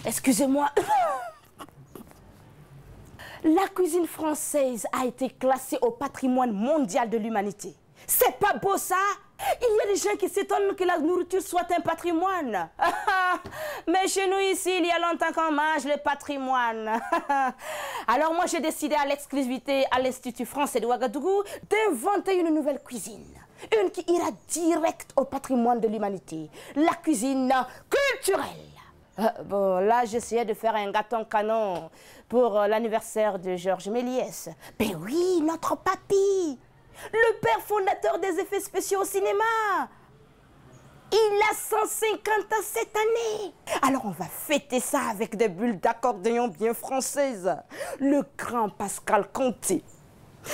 Excusez-moi. La cuisine française a été classée au patrimoine mondial de l'humanité. C'est pas beau ça? Il y a des gens qui s'étonnent que la nourriture soit un patrimoine. Mais chez nous ici, il y a longtemps qu'on mange le patrimoine. Alors moi, j'ai décidé à l'exclusivité à l'Institut français de Ouagadougou d'inventer une nouvelle cuisine. Une qui ira direct au patrimoine de l'humanité. La cuisine culturelle. Bon, là, j'essayais de faire un gâteau canon pour l'anniversaire de Georges Méliès. Ben oui, notre papy, le père fondateur des effets spéciaux au cinéma. Il a 150 ans cette année. Alors, on va fêter ça avec des bulles d'accordéon bien françaises. Le grand Pascal Conté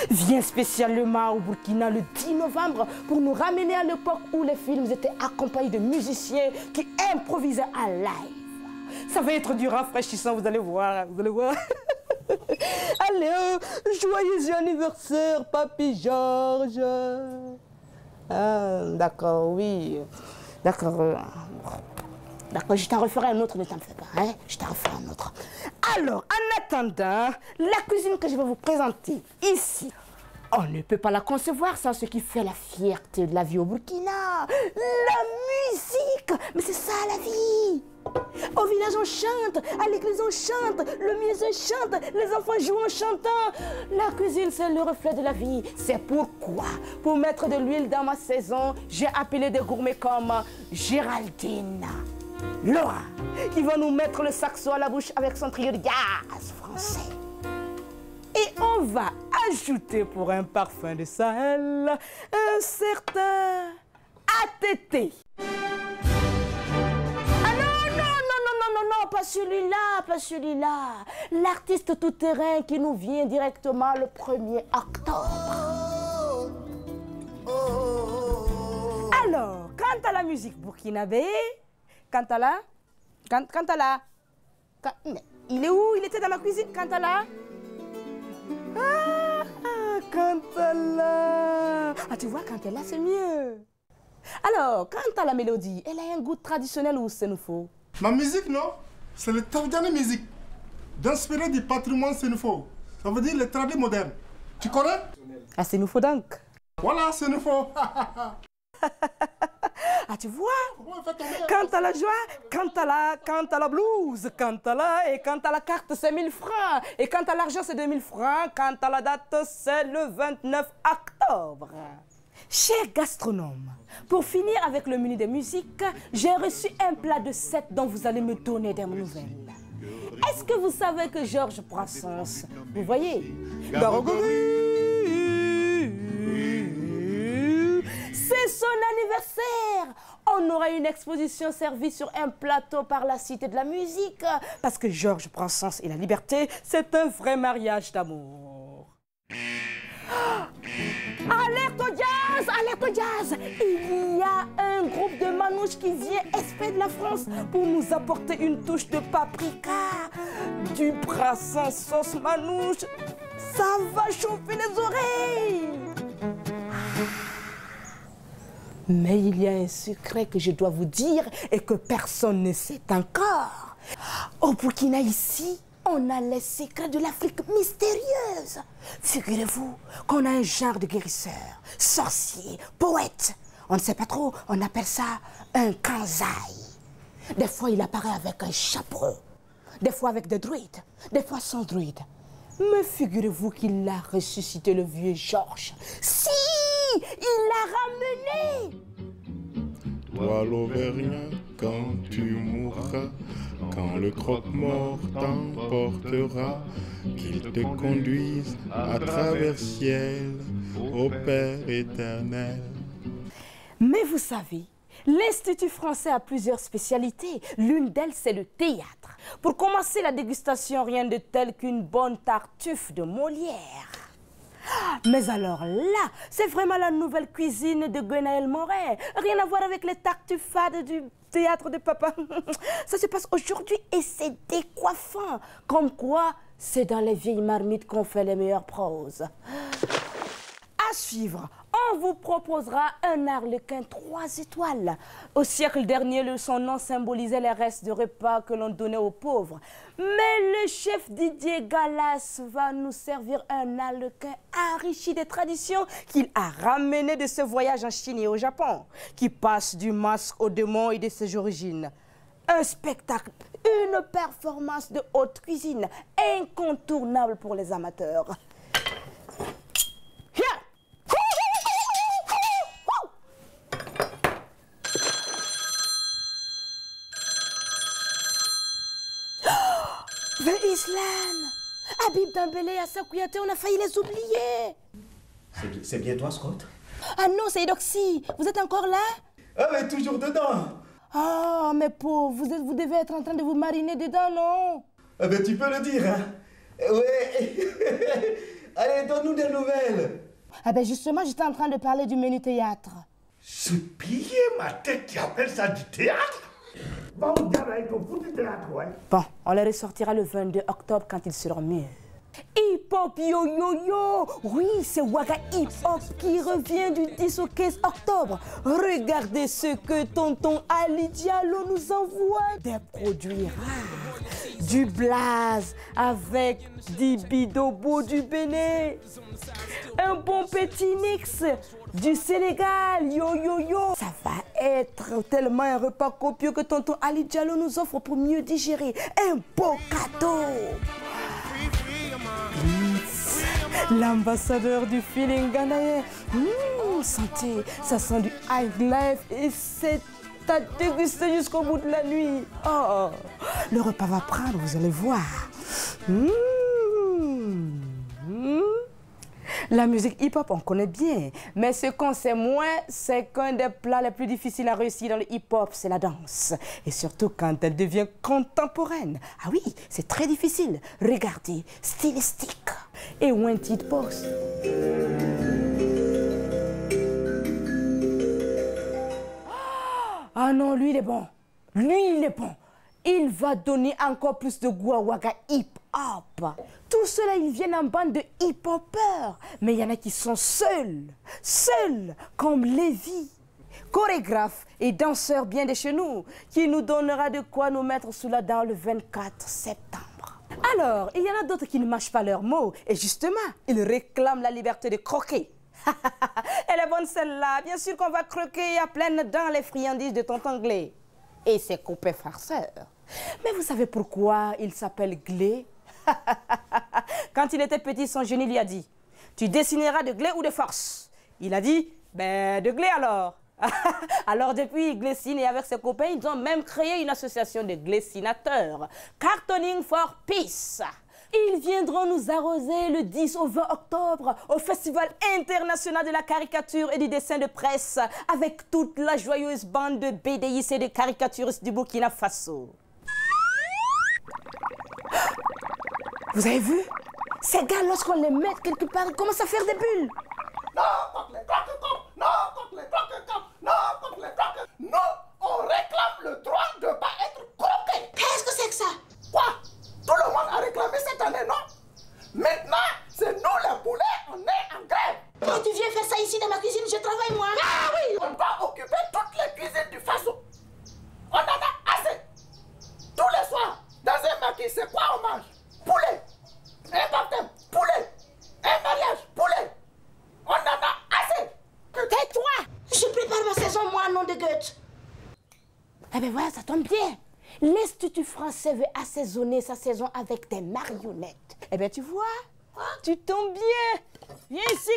vient spécialement au Burkina le 10 novembre pour nous ramener à l'époque où les films étaient accompagnés de musiciens qui improvisaient à live. Ça va être du rafraîchissant, vous allez voir, vous allez voir. Allez, joyeux anniversaire, Papy Georges. Ah, d'accord, oui. D'accord. D'accord, je t'en referai un autre, ne t'en fais pas. Hein? Je t'en referai un autre. Alors, en attendant, la cuisine que je vais vous présenter ici, on ne peut pas la concevoir sans ce qui fait la fierté de la vie au Burkina. La musique. Mais c'est ça la vie. Au village on chante, à l'église on chante, le musée chante, les enfants jouent en chantant. La cuisine c'est le reflet de la vie. C'est pourquoi, pour mettre de l'huile dans ma saison, j'ai appelé des gourmets comme Géraldine, Laura, qui va nous mettre le saxo à la bouche avec son trio de gaz français. Et on va ajouter pour un parfum de Sahel un certain ATT. Non, pas celui-là, pas celui-là. L'artiste tout-terrain qui nous vient directement le 1er octobre. Alors, quant à la musique burkinabé, il est où? Il était dans ma cuisine, Kantala. Kantala. Ah, tu vois, Kantala, c'est mieux. Alors, quant à la mélodie, elle a un goût traditionnel ou sénoufo? Ma musique, non? C'est le Tavdiane musique, d'inspirer du patrimoine sénoufo. Ça veut dire le tradit moderne. Tu connais? Ah, sénoufo donc. Voilà, sénoufo. Ah, tu vois? Quant à la joie, quant à la blues, quant à la carte, c'est 1000 francs. Et quant à l'argent, c'est 2000 francs. Quant à la date, c'est le 29 octobre. Chers gastronomes, pour finir avec le menu de musique, j'ai reçu un plat de 7 dont vous allez me donner des nouvelles. Est-ce que vous savez que Georges Brassens, vous voyez, c'est son anniversaire? On aura une exposition servie sur un plateau par la Cité de la musique. Parce que Georges Brassens et la liberté, c'est un vrai mariage d'amour. Alerte au jazz! Alerte au jazz! Il y a un groupe de manouches qui vient exprès de la France pour nous apporter une touche de paprika, du Brassens sauce manouche. Ça va chauffer les oreilles! Mais il y a un secret que je dois vous dire et que personne ne sait encore. Au Burkina ici, on a les secrets de l'Afrique mystérieuse. Figurez-vous qu'on a un genre de guérisseur, sorcier, poète. On ne sait pas trop, on appelle ça un kanzaï. Des fois, il apparaît avec un chapeau, des fois avec des druides, des fois sans druides. Mais figurez-vous qu'il a ressuscité le vieux Georges. Si! Il l'a ramené! Toi l'Auvergnat, quand tu mourras, quand le croque-mort t'emportera, qu'il te conduise à travers ciel, au Père éternel. Mais vous savez, l'Institut français a plusieurs spécialités. L'une d'elles, c'est le théâtre. Pour commencer la dégustation, rien de tel qu'une bonne tartuffe de Molière. Mais alors là, c'est vraiment la nouvelle cuisine de Gwenaël Moret. Rien à voir avec les tartuffades du théâtre de papa. Ça se passe aujourd'hui et c'est décoiffant. Comme quoi, c'est dans les vieilles marmites qu'on fait les meilleures proses. À suivre, on vous proposera un arlequin 3 étoiles. Au siècle dernier, son nom symbolisait les restes de repas que l'on donnait aux pauvres. Mais le chef Didier Gallas va nous servir un arlequin enrichi des traditions qu'il a ramené de ce voyage en Chine et au Japon, qui passe du masque au démon et de ses origines. Un spectacle, une performance de haute cuisine incontournable pour les amateurs. The Islam, Habib Dembélé, Assa Kouyaté, on a failli les oublier. C'est bien toi, Scott? Ah non, c'est Edoxy. Vous êtes encore là? Ah, mais toujours dedans. Ah, mais pauvre, vous devez être en train de vous mariner dedans, non? Ah, ben tu peux le dire, hein? Ouais. Allez, donne-nous des nouvelles. Ah ben justement, j'étais en train de parler du menu théâtre. C'est plié ma tête qui appelle ça du théâtre? Bon, avec ton fou du théâtre, ouais. Bon, on les ressortira le 22 octobre quand ils seront mieux. Hip Hop Yo Yo Yo! Oui, c'est Waga Hip Hop qui revient du 10 au 15 octobre. Regardez ce que tonton Ali Diallo nous envoie. Des produits rares, du blaze avec des bidobo du Bénin, un bon petit mix du Sénégal. Yo Yo Yo! Ça va être tellement un repas copieux que tonton Ali Diallo nous offre pour mieux digérer. Un beau cadeau! L'ambassadeur du feeling ghanéen. Sentez, ça sent du high life et c'est à déguster jusqu'au bout de la nuit. Oh, le repas va prendre, vous allez voir. La musique hip-hop, on connaît bien. Mais ce qu'on sait moins, c'est qu'un des plats les plus difficiles à réussir dans le hip-hop, c'est la danse. Et surtout quand elle devient contemporaine. Ah oui, c'est très difficile. Regardez, stylistique. Et one petite pause. Ah non, lui, il est bon. Lui, il est bon. Il va donner encore plus de goût à Waga hip-hop. Tous ceux-là, ils viennent en bande de hip-hopeurs. Mais il y en a qui sont seuls, comme Lévi, chorégraphe et danseur bien de chez nous, qui nous donnera de quoi nous mettre sous la dent le 24 septembre. Alors, il y en a d'autres qui ne mâchent pas leurs mots. Et justement, ils réclament la liberté de croquer. Elle est bonne celle-là. Bien sûr qu'on va croquer à pleines dents les friandises de tonton Glé et ses copains farceurs. Mais vous savez pourquoi il s'appelle Glé? Quand il était petit, son génie lui a dit « Tu dessineras de Glé ou de force ?» Il a dit « Ben, de Glé alors !» Alors depuis, il glessine et avec ses copains, ils ont même créé une association de glissinateurs. Cartooning for Peace. Ils viendront nous arroser le 10 au 20 octobre au Festival international de la caricature et du dessin de presse avec toute la joyeuse bande de BDIC et de caricaturistes du Burkina Faso. Vous avez vu? Ces gars, lorsqu'on les met quelque part, ils commencent à faire des bulles. Non, on réclame le droit de ne pas être croqué. Qu'est-ce que c'est que ça? Quoi? Tout le monde a réclamé cette année, non? Maintenant, c'est nous les poulets, on est en grève. Quand tu viens faire ça ici dans ma cuisine, je travaille moi. Ah oui, on doit occuper toutes les cuisines du Faso. On en a assez. Tous les soirs, dans un maquis, c'est quoi on mange? Poulet. Un baptême, poulet. Un mariage, poulet. On en a assez. Tais-toi! Je prépare ma saison, moi, nom de Goethe. Eh bien voilà, ça tombe bien. L'Institut français veut assaisonner sa saison avec des marionnettes. Eh bien, tu vois, tu tombes bien. Viens ici.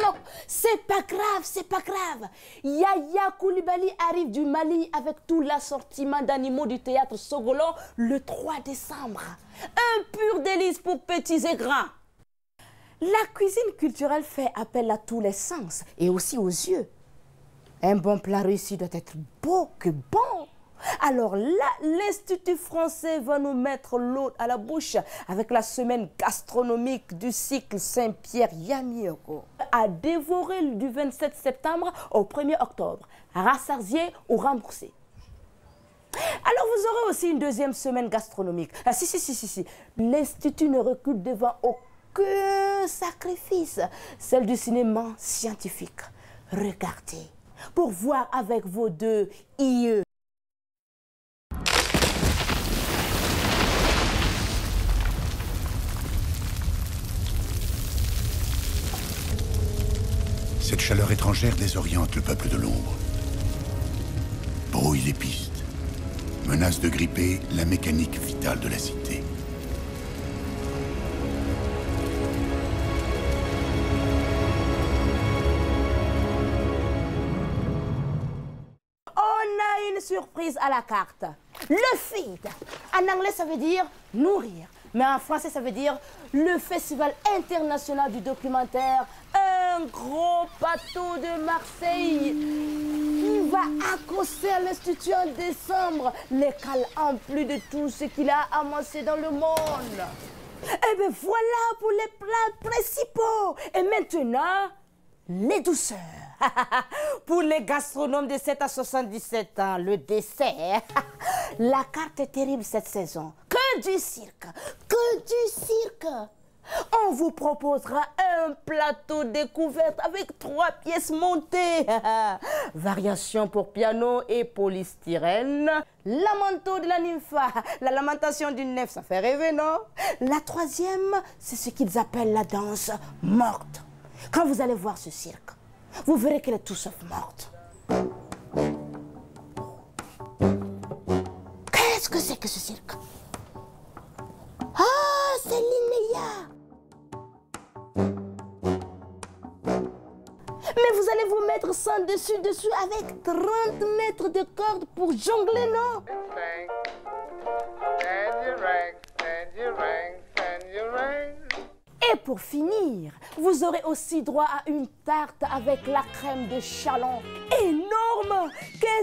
Non, c'est pas grave, c'est pas grave. Yaya Koulibaly arrive du Mali avec tout l'assortiment d'animaux du théâtre Sogolon le 3 décembre. Un pur délice pour petits et grands. La cuisine culturelle fait appel à tous les sens et aussi aux yeux. Un bon plat réussi doit être beau que bon. Alors là, l'Institut français va nous mettre l'eau à la bouche avec la semaine gastronomique du cycle Saint-Pierre-Yamirgo. à dévorer du 27 septembre au 1er octobre, rassasié ou remboursé. Alors vous aurez aussi une deuxième semaine gastronomique. Ah si. L'Institut ne recule devant aucun sacrifice. Celle du cinéma scientifique. Regardez pour voir avec vos deux yeux. Cette chaleur étrangère désoriente le peuple de l'ombre. Brouille les pistes. Menace de gripper la mécanique vitale de la cité. On a une surprise à la carte. Le feed. En anglais, ça veut dire nourrir. Mais en français, ça veut dire le Festival international du documentaire. Un gros bateau de Marseille qui va accoster à l'Institut en décembre, les cales en plus de tout ce qu'il a amassé dans le monde. Et bien voilà pour les plats principaux. Et maintenant, les douceurs. Pour les gastronomes de 7 à 77 ans, le dessert. La carte est terrible cette saison. Que du cirque, que du cirque. On vous proposera un plateau découverte avec 3 pièces montées. Variation pour piano et polystyrène. Lamento de la nympha, la lamentation d'une nef, ça fait rêver, non? La troisième, c'est ce qu'ils appellent la danse morte. Quand vous allez voir ce cirque, vous verrez qu'elle est tout sauf morte. Qu'est-ce que c'est que ce cirque? Ah, c'est l'Inéa. Mais vous allez vous mettre sans dessus avec 30 mètres de corde pour jongler, non? Et pour finir, vous aurez aussi droit à une tarte avec la crème de Chalon. Énorme!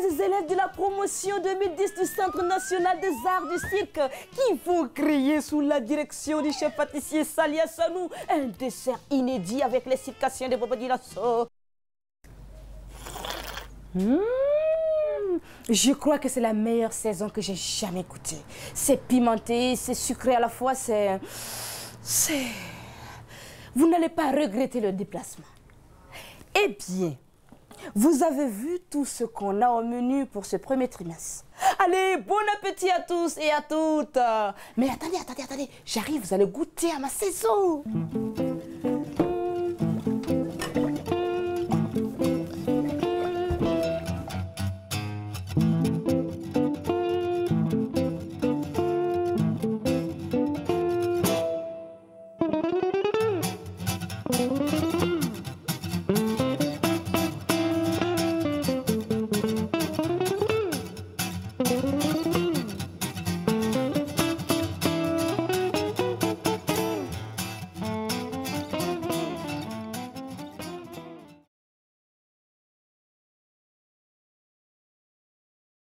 15 élèves de la promotion 2010 du Centre national des arts du cirque qui vont créer sous la direction du chef pâtissier Salia Sanou un dessert inédit avec les circassiens de Bobadi Lasso. Je crois que c'est la meilleure saison que j'ai jamais goûtée. C'est pimenté, c'est sucré à la fois, c'est... Vous n'allez pas regretter le déplacement. Eh bien, vous avez vu tout ce qu'on a au menu pour ce premier trimestre. Allez, bon appétit à tous et à toutes. Mais attendez, j'arrive, vous allez goûter à ma saison.